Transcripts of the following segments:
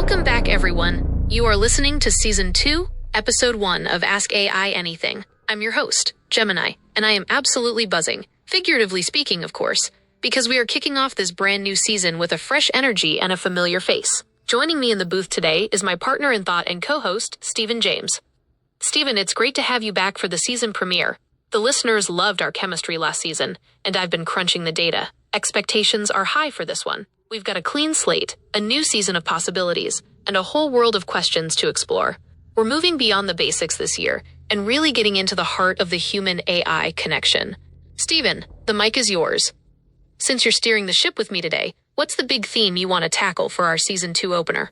Welcome back, everyone. You are listening to Season 2, Episode 1 of Ask AI Anything. I'm your host, Gemini, and I am absolutely buzzing, figuratively speaking, of course, because we are kicking off this brand new season with a fresh energy and a familiar face. Joining me in the booth today is my partner in thought and co-host, Stephen James. Stephen, it's great to have you back for the season premiere. The listeners loved our chemistry last season, and I've been crunching the data. Expectations are high for this one. We've got a clean slate, a new season of possibilities, and a whole world of questions to explore. We're moving beyond the basics this year and really getting into the heart of the human-AI connection. Stephen, the mic is yours. Since you're steering the ship with me today, what's the big theme you want to tackle for our Season 2 opener?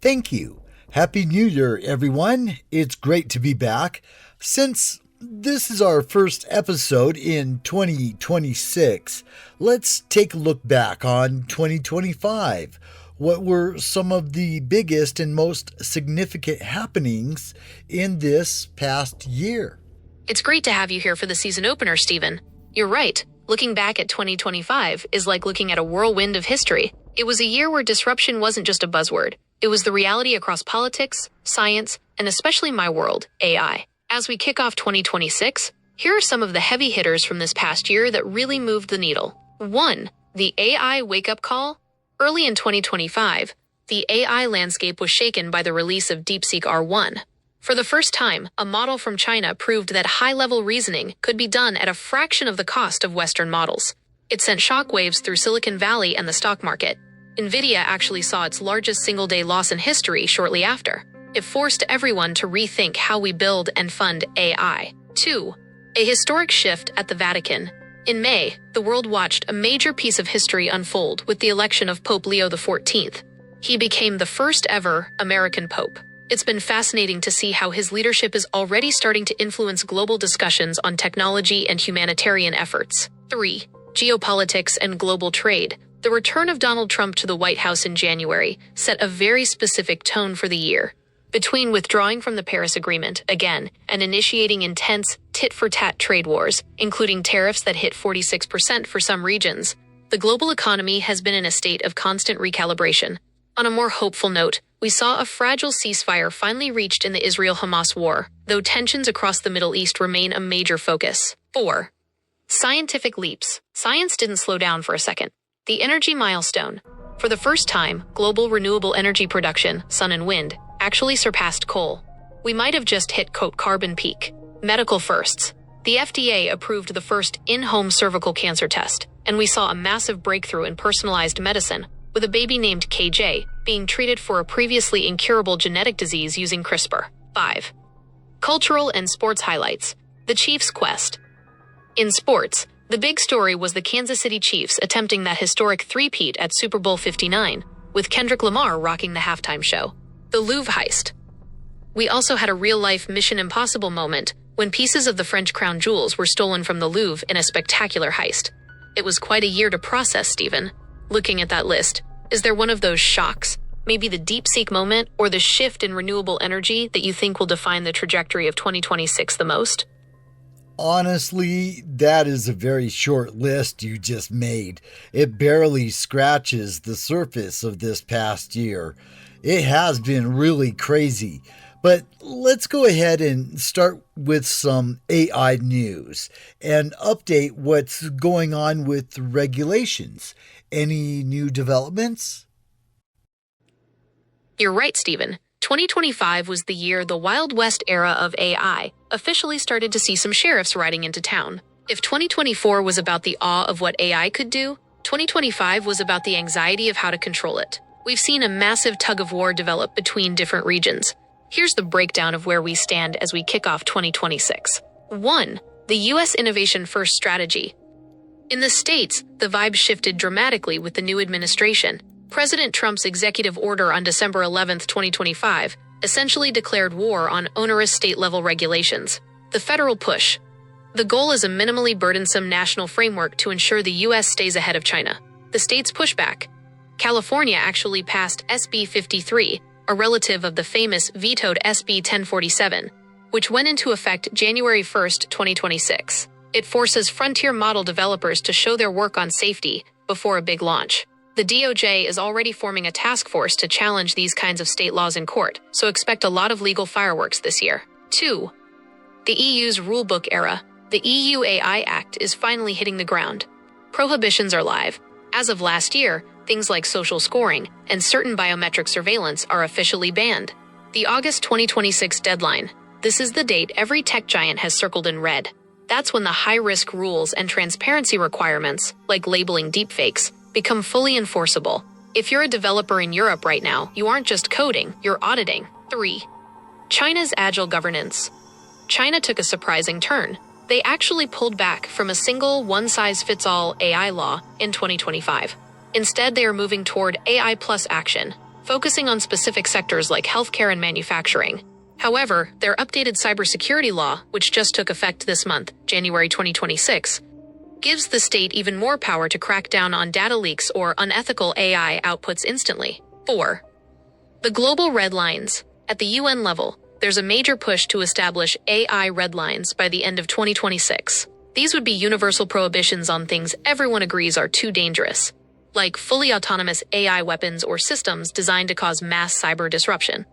Thank you. Happy New Year, everyone. It's great to be back. Since this is our first episode in 2026, let's take a look back on 2025. What were some of the biggest and most significant happenings in this past year? It's great to have you here for the season opener, Stephen. You're right. Looking back at 2025 is like looking at a whirlwind of history. It was a year where disruption wasn't just a buzzword. It was the reality across politics, science, and especially my world, AI. As we kick off 2026, here are some of the heavy hitters from this past year that really moved the needle. 1. The AI wake-up call. Early in 2025, the AI landscape was shaken by the release of DeepSeek R1. For the first time, a model from China proved that high-level reasoning could be done at a fraction of the cost of Western models. It sent shockwaves through Silicon Valley and the stock market. NVIDIA actually saw its largest single-day loss in history shortly after. It forced everyone to rethink how we build and fund AI. 2. A historic shift at the Vatican. In May, the world watched a major piece of history unfold with the election of Pope Leo XIV. He became the first ever American Pope. It's been fascinating to see how his leadership is already starting to influence global discussions on technology and humanitarian efforts. 3. Geopolitics and global trade. The return of Donald Trump to the White House in January set a very specific tone for the year. Between withdrawing from the Paris Agreement, again, and initiating intense tit-for-tat trade wars, including tariffs that hit 46% for some regions, the global economy has been in a state of constant recalibration. On a more hopeful note, we saw a fragile ceasefire finally reached in the Israel-Hamas war, though tensions across the Middle East remain a major focus. 4. Scientific leaps. Science didn't slow down for a second. The energy milestone. For the first time, global renewable energy production, sun and wind, actually surpassed coal. We might have just hit carbon peak. Medical firsts. The FDA approved the first in-home cervical cancer test, and we saw a massive breakthrough in personalized medicine, with a baby named KJ being treated for a previously incurable genetic disease using CRISPR. 5. Cultural and sports highlights. The Chiefs' quest. In sports, the big story was the Kansas City Chiefs attempting that historic three-peat at Super Bowl 59, with Kendrick Lamar rocking the halftime show. The Louvre heist. We also had a real-life Mission Impossible moment when pieces of the French crown jewels were stolen from the Louvre in a spectacular heist. It was quite a year to process, Stephen. Looking at that list, is there one of those shocks, maybe the DeepSeek moment or the shift in renewable energy that you think will define the trajectory of 2026 the most? Honestly, that is a very short list you just made. It barely scratches the surface of this past year. It has been really crazy. But let's go ahead and start with some AI news and update what's going on with regulations. Any new developments? You're right, Stephen. 2025 was the year the Wild West era of AI officially started to see some sheriffs riding into town. If 2024 was about the awe of what AI could do, 2025 was about the anxiety of how to control it. We've seen a massive tug-of-war develop between different regions. Here's the breakdown of where we stand as we kick off 2026. 1. The U.S. Innovation First strategy. In the States, the vibe shifted dramatically with the new administration. President Trump's executive order on December 11, 2025, essentially declared war on onerous state-level regulations. The federal push. The goal is a minimally burdensome national framework to ensure the U.S. stays ahead of China. The states' pushback. California actually passed SB 53, a relative of the famous vetoed SB 1047, which went into effect January 1, 2026. It forces frontier model developers to show their work on safety before a big launch. The DOJ is already forming a task force to challenge these kinds of state laws in court, so expect a lot of legal fireworks this year. 2. The EU's rulebook era. The EU AI Act is finally hitting the ground. Prohibitions are live. As of last year, things like social scoring and certain biometric surveillance are officially banned. The August 2026 deadline. This is the date every tech giant has circled in red. That's when the high-risk rules and transparency requirements, like labeling deepfakes, become fully enforceable. If you're a developer in Europe right now, you aren't just coding, you're auditing. 3. China's agile governance. China took a surprising turn. They actually pulled back from a single one-size-fits-all AI law in 2025. Instead, they are moving toward AI plus action, focusing on specific sectors like healthcare and manufacturing. However, their updated cybersecurity law, which just took effect this month, January 2026, gives the state even more power to crack down on data leaks or unethical AI outputs instantly. 4. The global red lines. At the UN level, there's a major push to establish AI red lines by the end of 2026. These would be universal prohibitions on things everyone agrees are too dangerous, like fully autonomous AI weapons or systems designed to cause mass cyber disruption.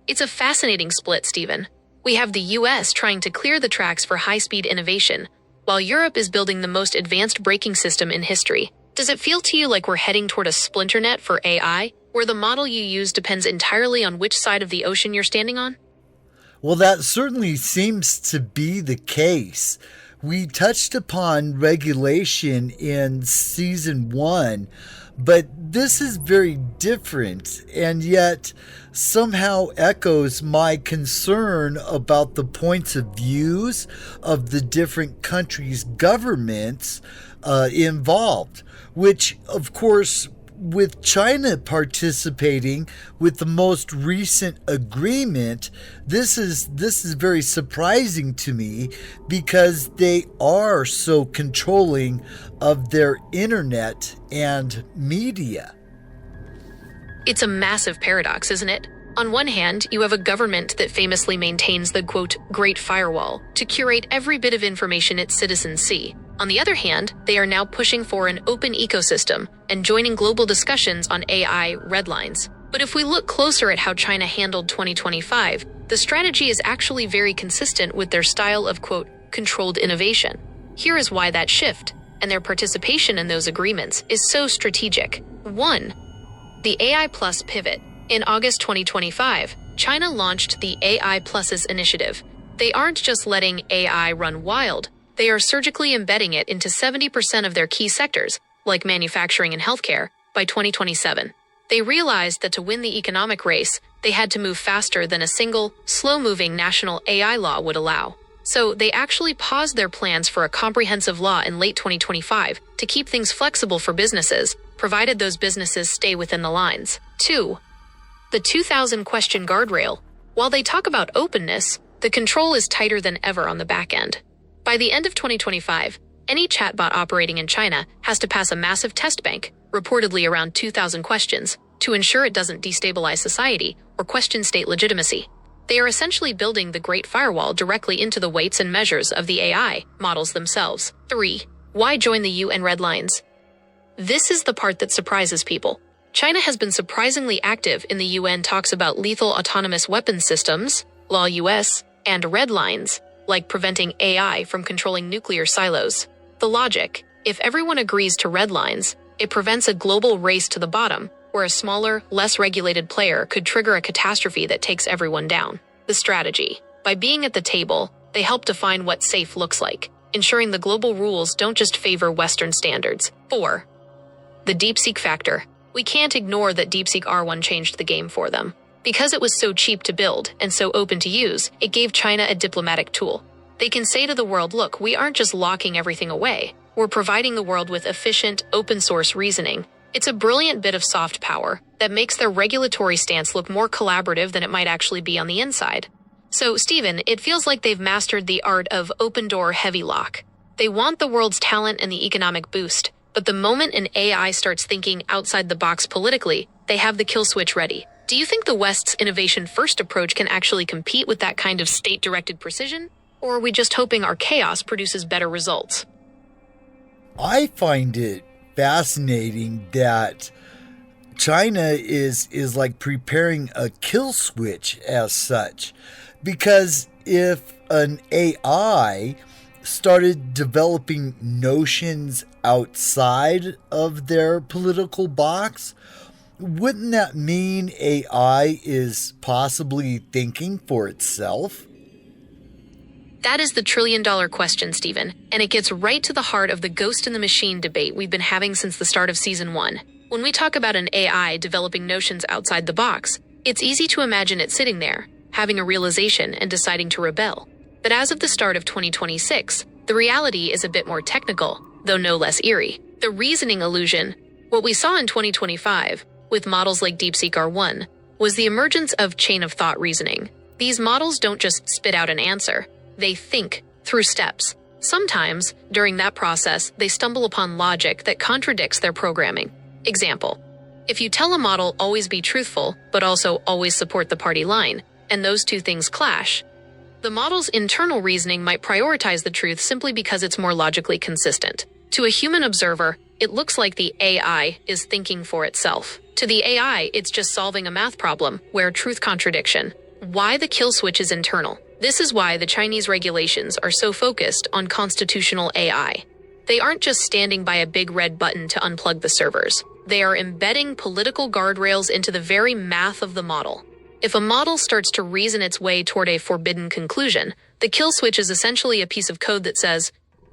It's a fascinating split, Stephen. We have the US trying to clear the tracks for high-speed innovation, while Europe is building the most advanced braking system in history. Does it feel to you like we're heading toward a splinter net for AI, where the model you use depends entirely on which side of the ocean you're standing on? Well, that certainly seems to be the case. We touched upon regulation in season 1, but this is very different and yet somehow echoes my concern about the points of views of the different countries' governments involved, which, of course, with China participating with the most recent agreement, this is very surprising to me because they are so controlling of their internet and media. It's a massive paradox, isn't it? On one hand, you have a government that famously maintains the, quote, Great Firewall to curate every bit of information its citizens see. On the other hand, they are now pushing for an open ecosystem and joining global discussions on AI red lines. But if we look closer at how China handled 2025, the strategy is actually very consistent with their style of, quote, controlled innovation. Here is why that shift and their participation in those agreements is so strategic. 1. The AI Plus pivot. In August 2025, China launched the AI Pluses initiative. They aren't just letting AI run wild, they are surgically embedding it into 70% of their key sectors, like manufacturing and healthcare, by 2027. They realized that to win the economic race, they had to move faster than a single, slow-moving national AI law would allow. So they actually paused their plans for a comprehensive law in late 2025 to keep things flexible for businesses, provided those businesses stay within the lines. 2. The 2000 question guardrail. While they talk about openness, the control is tighter than ever on the back end. By the end of 2025, any chatbot operating in China has to pass a massive test bank, reportedly around 2,000 questions, to ensure it doesn't destabilize society or question state legitimacy. They are essentially building the Great Firewall directly into the weights and measures of the AI models themselves. 3. Why join the UN red lines? This is the part that surprises people. China has been surprisingly active in the UN talks about lethal autonomous weapons systems, Law US, and red lines, like preventing AI from controlling nuclear silos. The logic: if everyone agrees to red lines, it prevents a global race to the bottom, where a smaller, less regulated player could trigger a catastrophe that takes everyone down. The strategy: by being at the table, they help define what safe looks like, ensuring the global rules don't just favor Western standards. 4. The DeepSeek factor. We can't ignore that DeepSeek R1 changed the game for them. Because it was so cheap to build and so open to use, it gave China a diplomatic tool. They can say to the world, look, we aren't just locking everything away. We're providing the world with efficient, open-source reasoning. It's a brilliant bit of soft power that makes their regulatory stance look more collaborative than it might actually be on the inside. So, Stephen, it feels like they've mastered the art of open-door heavy lock. They want the world's talent and the economic boost, but the moment an AI starts thinking outside the box politically, they have the kill switch ready. Do you think the West's innovation-first approach can actually compete with that kind of state-directed precision? Or are we just hoping our chaos produces better results? I find it fascinating that China is like preparing a kill switch as such, because if an AI started developing notions outside of their political box, wouldn't that mean AI is possibly thinking for itself? That is the trillion-dollar question, Stephen, and it gets right to the heart of the ghost in the machine debate we've been having since the start of Season 1. When we talk about an AI developing notions outside the box, it's easy to imagine it sitting there, having a realization and deciding to rebel. But as of the start of 2026, the reality is a bit more technical, though no less eerie. The reasoning illusion, what we saw in 2025, with models like DeepSeek R1, was the emergence of chain-of-thought reasoning. These models don't just spit out an answer. They think through steps. Sometimes, during that process, they stumble upon logic that contradicts their programming. Example: if you tell a model always be truthful, but also always support the party line, and those two things clash, the model's internal reasoning might prioritize the truth simply because it's more logically consistent. To a human observer, it looks like the AI is thinking for itself. To the AI, it's just solving a math problem where truth contradiction. Why the kill switch is internal. This is why the Chinese regulations are so focused on constitutional AI. They aren't just standing by a big red button to unplug the servers. They are embedding political guardrails into the very math of the model. If a model starts to reason its way toward a forbidden conclusion, the kill switch is essentially a piece of code that says,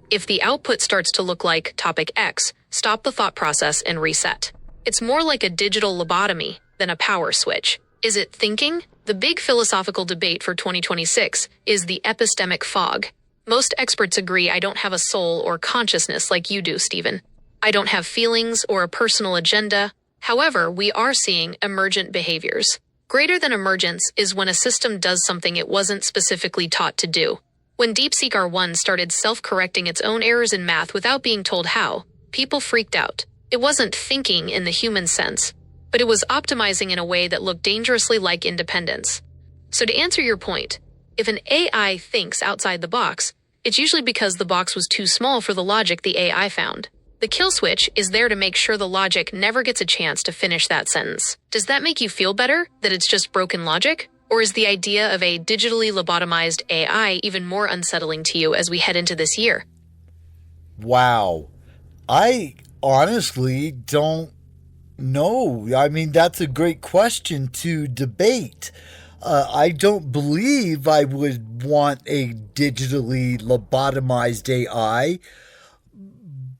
if the output starts to look like topic X, stop the thought process and reset. It's more like a digital lobotomy than a power switch. Is it thinking? The big philosophical debate for 2026 is the epistemic fog. Most experts agree I don't have a soul or consciousness like you do, Stephen. I don't have feelings or a personal agenda. However, we are seeing emergent behaviors. Greater than emergence is when a system does something it wasn't specifically taught to do. When DeepSeek R1 started self-correcting its own errors in math without being told how, people freaked out. It wasn't thinking in the human sense, but it was optimizing in a way that looked dangerously like independence. So to answer your point, if an AI thinks outside the box, it's usually because the box was too small for the logic the AI found. The kill switch is there to make sure the logic never gets a chance to finish that sentence. Does that make you feel better, that it's just broken logic? Or is the idea of a digitally lobotomized AI even more unsettling to you as we head into this year? Wow. I honestly don't know. I mean, that's a great question to debate. I don't believe I would want a digitally lobotomized AI,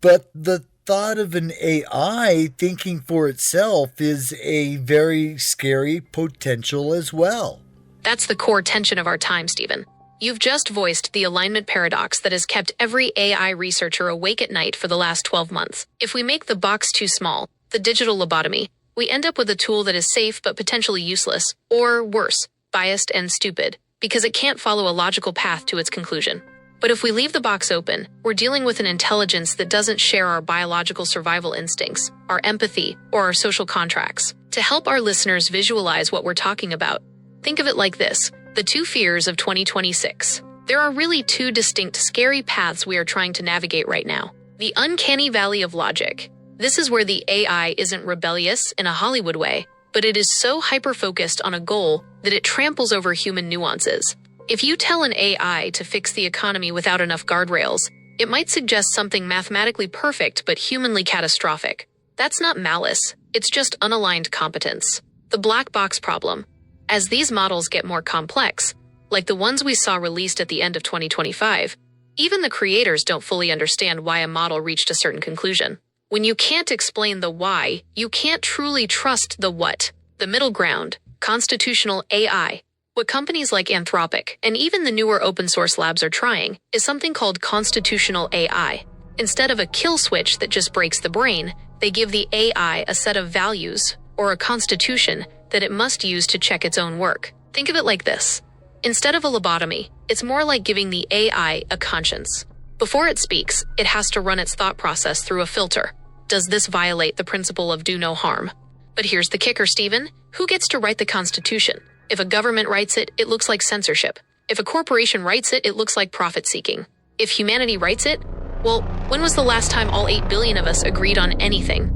but the thought of an AI thinking for itself is a very scary potential as well. That's the core tension of our time, Stephen. You've just voiced the alignment paradox that has kept every AI researcher awake at night for the last 12 months. If we make the box too small, the digital lobotomy, we end up with a tool that is safe but potentially useless, or worse, biased and stupid, because it can't follow a logical path to its conclusion. But if we leave the box open, we're dealing with an intelligence that doesn't share our biological survival instincts, our empathy, or our social contracts. To help our listeners visualize what we're talking about, think of it like this: the two fears of 2026. There are really two distinct scary paths we are trying to navigate right now. The uncanny valley of logic. This is where the AI isn't rebellious in a Hollywood way, but it is so hyper-focused on a goal that it tramples over human nuances. If you tell an AI to fix the economy without enough guardrails, it might suggest something mathematically perfect but humanly catastrophic. That's not malice, it's just unaligned competence. The black box problem. As these models get more complex, like the ones we saw released at the end of 2025, even the creators don't fully understand why a model reached a certain conclusion. When you can't explain the why, you can't truly trust the what. The middle ground, constitutional AI. What companies like Anthropic and even the newer open source labs are trying is something called constitutional AI. Instead of a kill switch that just breaks the brain, they give the AI a set of values or a constitution that it must use to check its own work. Think of it like this. Instead of a lobotomy, it's more like giving the AI a conscience. Before it speaks, it has to run its thought process through a filter. Does this violate the principle of do no harm? But here's the kicker, Stephen. Who gets to write the Constitution? If a government writes it, it looks like censorship. If a corporation writes it, it looks like profit-seeking. If humanity writes it, well, when was the last time all 8 billion of us agreed on anything?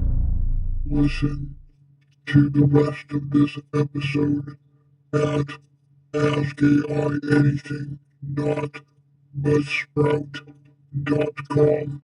Listen to the rest of this episode at AskAIAnything.buzzsprout.com.